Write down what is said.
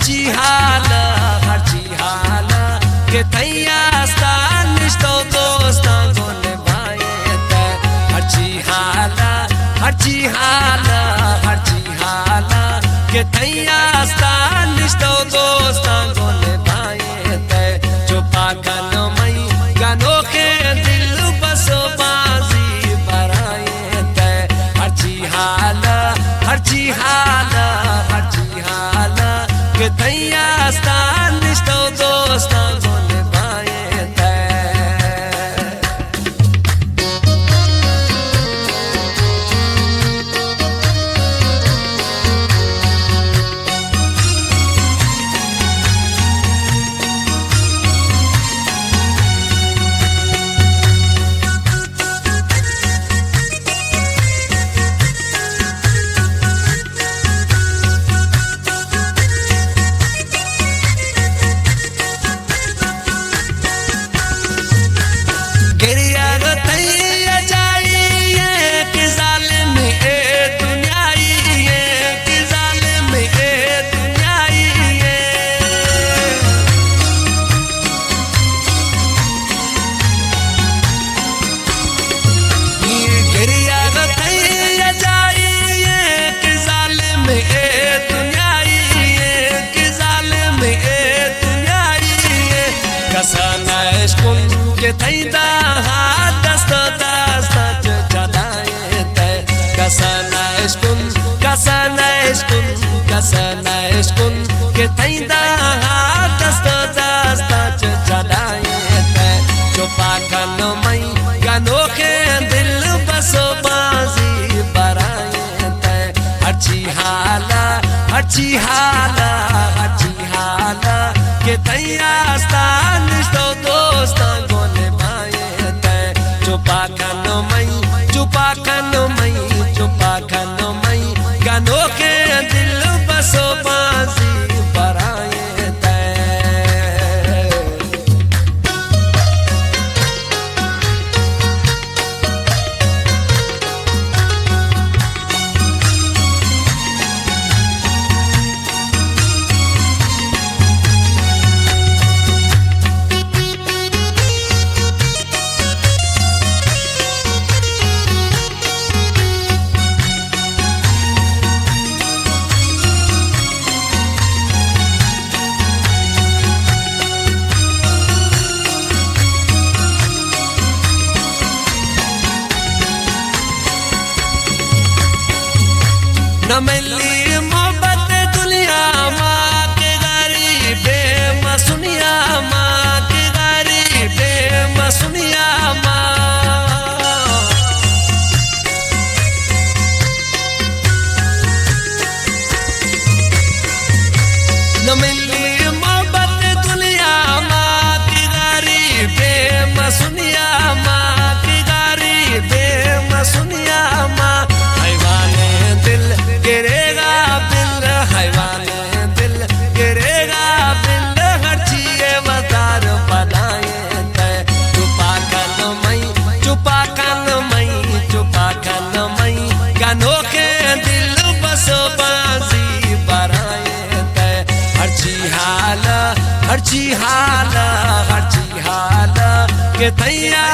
हर्ची हाला के थैया स्थान निष्ठो दोस्ता गोले भाई ते हर्ची हाला के थैया स्थान निष्ठो दोस्ता गोले भाई ते चुपा कनो मई गानो के दिल बसो बाजी बराए ते हर्ची हाला के थैया स्थान निष्ठो दोस्ता गोले भाई ते के थैदा दस्ता चढ़ाए ते कसना इश्कुन के थैदा दस्ता चढ़ाए ते चुपा कनो मई गानो के दिल बसो बाजी बराए ते हर्ची हाला के थैया स्थान निष्ठो दोस्ता गोले भाई ते चुपा कनो मई गानो के दिल बसो बाजी बराए ते न मिली मोहब्बत दुनिया माँ के गरीबे मसुनिया माँ के गरीबे मसुनिया माँ न मिली मोहब्बत दुनिया माँ के गरीबे मसुनिया माँ के गरीबे मसुनिया माँ गिरेगा बिल हर्ची वतार बनाए ते चुपा कनो मई गानो के दिल बसो बाजी बराए ते हर्ची हाला के थैया